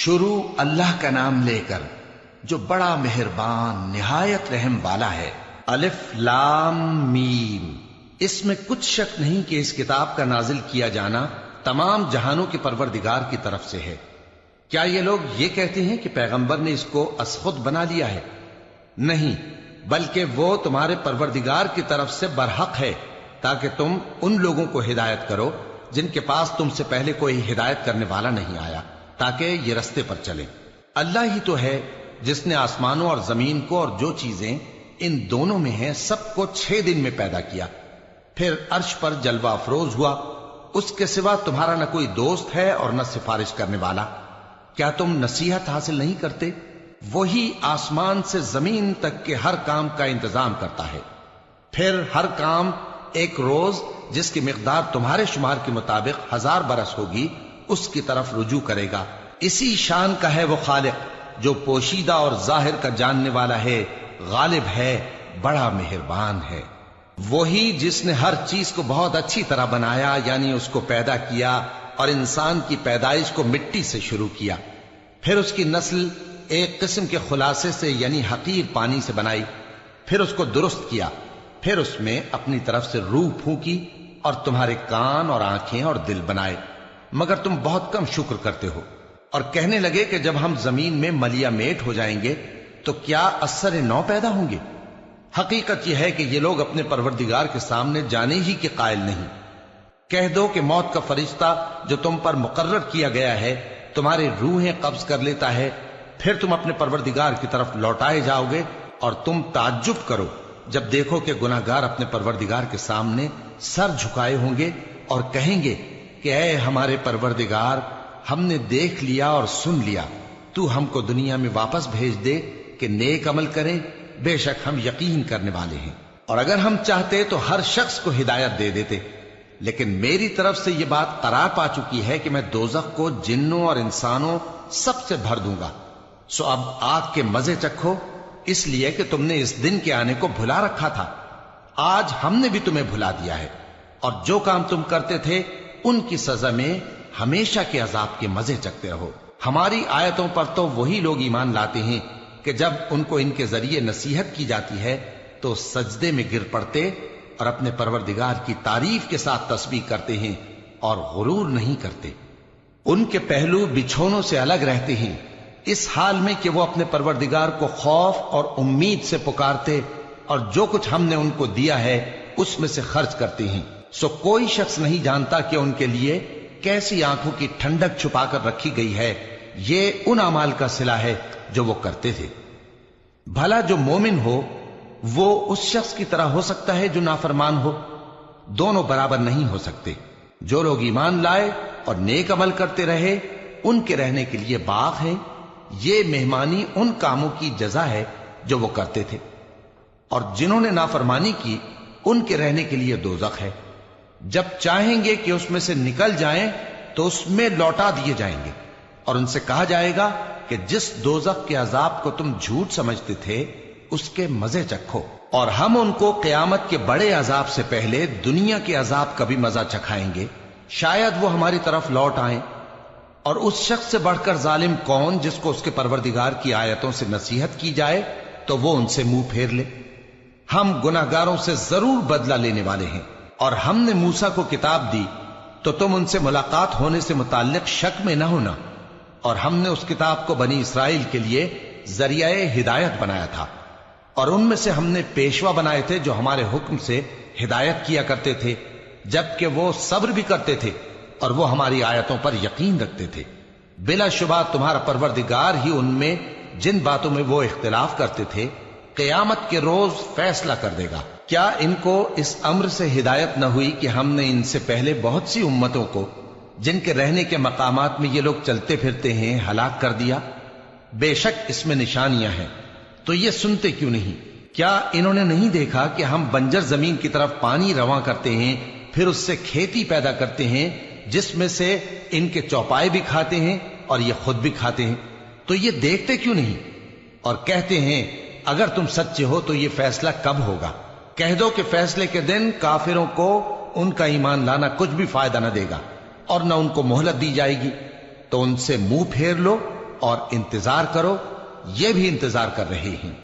شروع اللہ کا نام لے کر جو بڑا مہربان نہایت رحم والا ہے۔ الف لام میم۔ اس میں کچھ شک نہیں کہ اس کتاب کا نازل کیا جانا تمام جہانوں کے پروردگار کی طرف سے ہے۔ کیا یہ لوگ یہ کہتے ہیں کہ پیغمبر نے اس کو از خود بنا لیا ہے؟ نہیں، بلکہ وہ تمہارے پروردگار کی طرف سے برحق ہے، تاکہ تم ان لوگوں کو ہدایت کرو جن کے پاس تم سے پہلے کوئی ہدایت کرنے والا نہیں آیا، تاکہ یہ رستے پر چلیں۔ اللہ ہی تو ہے جس نے آسمانوں اور زمین کو اور جو چیزیں ان دونوں میں ہیں سب کو 6 دن میں پیدا کیا، پھر عرش پر جلوہ افروز ہوا۔ اس کے سوا تمہارا نہ کوئی دوست ہے اور نہ سفارش کرنے والا۔ کیا تم نصیحت حاصل نہیں کرتے؟ وہی آسمان سے زمین تک کے ہر کام کا انتظام کرتا ہے، پھر ہر کام ایک روز جس کی مقدار تمہارے شمار کے مطابق 1000 برس ہوگی اس کی طرف رجوع کرے گا۔ اسی شان کا ہے وہ خالق جو پوشیدہ اور ظاہر کا جاننے والا ہے، غالب ہے، بڑا مہربان ہے۔ وہی جس نے ہر چیز کو بہت اچھی طرح بنایا، یعنی اس کو پیدا کیا اور انسان کی پیدائش کو مٹی سے شروع کیا، پھر اس کی نسل ایک قسم کے خلاصے سے یعنی حقیر پانی سے بنائی، پھر اس کو درست کیا، پھر اس میں اپنی طرف سے روح پھونکی اور تمہارے کان اور آنکھیں اور دل بنائے، مگر تم بہت کم شکر کرتے ہو۔ اور کہنے لگے کہ جب ہم زمین میں ملیا میٹ ہو جائیں گے تو کیا اثر نو پیدا ہوں گے؟ حقیقت یہ ہے کہ یہ لوگ اپنے پروردگار کے سامنے جانے ہی کے قائل نہیں۔ کہہ دو کہ موت کا فرشتہ جو تم پر مقرر کیا گیا ہے تمہاری روحیں قبض کر لیتا ہے، پھر تم اپنے پروردگار کی طرف لوٹائے جاؤ گے، اور تم تعجب کرو جب دیکھو کہ گناہگار اپنے پروردگار کے سامنے سر جھکائے ہوں گے اور کہیں گے کہ اے ہمارے پروردگار، ہم نے دیکھ لیا اور سن لیا، تو ہم کو دنیا میں واپس بھیج دے کہ نیک عمل کریں، بے شک ہم یقین کرنے والے ہیں۔ اور اگر ہم چاہتے تو ہر شخص کو ہدایت دے دیتے، لیکن میری طرف سے یہ بات قرار پا چکی ہے کہ میں دوزخ کو جنوں اور انسانوں سب سے بھر دوں گا، سو اب آگ کے مزے چکھو، اس لیے کہ تم نے اس دن کے آنے کو بھلا رکھا تھا۔ آج ہم نے بھی تمہیں بھلا دیا ہے، اور جو کام تم کرتے تھے ان کی سزا میں ہمیشہ کے عذاب کے مزے چکتے رہو۔ ہماری آیتوں پر تو وہی لوگ ایمان لاتے ہیں کہ جب ان کو ان کے ذریعے نصیحت کی جاتی ہے تو سجدے میں گر پڑتے اور اپنے پروردگار کی تعریف کے ساتھ تسبیح کرتے ہیں اور غرور نہیں کرتے۔ ان کے پہلو بچھونوں سے الگ رہتے ہیں، اس حال میں کہ وہ اپنے پروردگار کو خوف اور امید سے پکارتے اور جو کچھ ہم نے ان کو دیا ہے اس میں سے خرچ کرتے ہیں۔ سو کوئی شخص نہیں جانتا کہ ان کے لیے کیسی آنکھوں کی ٹھنڈک چھپا کر رکھی گئی ہے، یہ ان اعمال کا صلہ ہے جو وہ کرتے تھے۔ بھلا جو مومن ہو وہ اس شخص کی طرح ہو سکتا ہے جو نافرمان ہو؟ دونوں برابر نہیں ہو سکتے۔ جو لوگ ایمان لائے اور نیک عمل کرتے رہے ان کے رہنے کے لیے باغ ہیں، یہ مہمانی ان کاموں کی جزا ہے جو وہ کرتے تھے، اور جنہوں نے نافرمانی کی ان کے رہنے کے لیے دوزخ ہے، جب چاہیں گے کہ اس میں سے نکل جائیں تو اس میں لوٹا دیے جائیں گے، اور ان سے کہا جائے گا کہ جس دوزخ کے عذاب کو تم جھوٹ سمجھتے تھے اس کے مزے چکھو، اور ہم ان کو قیامت کے بڑے عذاب سے پہلے دنیا کے عذاب کا بھی مزہ چکھائیں گے، شاید وہ ہماری طرف لوٹ آئیں۔ اور اس شخص سے بڑھ کر ظالم کون جس کو اس کے پروردگار کی آیتوں سے نصیحت کی جائے تو وہ ان سے منہ پھیر لے۔ ہم گناہگاروں سے ضرور بدلہ لینے والے ہیں، اور ہم نے موسیٰ کو کتاب دی تو تم ان سے ملاقات ہونے سے متعلق شک میں نہ ہونا، اور ہم نے اس کتاب کو بنی اسرائیل کے لیے ذریعہ ہدایت بنایا تھا، اور ان میں سے ہم نے پیشوا بنائے تھے جو ہمارے حکم سے ہدایت کیا کرتے تھے، جبکہ وہ صبر بھی کرتے تھے اور وہ ہماری آیتوں پر یقین رکھتے تھے۔ بلا شبہ تمہارا پروردگار ہی ان میں جن باتوں میں وہ اختلاف کرتے تھے قیامت کے روز فیصلہ کر دے گا۔ کیا ان کو اس امر سے ہدایت نہ ہوئی کہ ہم نے ان سے پہلے بہت سی امتوں کو جن کے رہنے کے مقامات میں یہ لوگ چلتے پھرتے ہیں ہلاک کر دیا؟ بے شک اس میں نشانیاں ہیں، تو یہ سنتے کیوں نہیں؟ کیا انہوں نے نہیں دیکھا کہ ہم بنجر زمین کی طرف پانی رواں کرتے ہیں، پھر اس سے کھیتی پیدا کرتے ہیں جس میں سے ان کے چوپائے بھی کھاتے ہیں اور یہ خود بھی کھاتے ہیں؟ تو یہ دیکھتے کیوں نہیں؟ اور کہتے ہیں اگر تم سچے ہو تو یہ فیصلہ کب ہوگا؟ کہہ دو کہ فیصلے کے دن کافروں کو ان کا ایمان لانا کچھ بھی فائدہ نہ دے گا اور نہ ان کو مہلت دی جائے گی، تو ان سے منہ پھیر لو اور انتظار کرو، یہ بھی انتظار کر رہے ہیں۔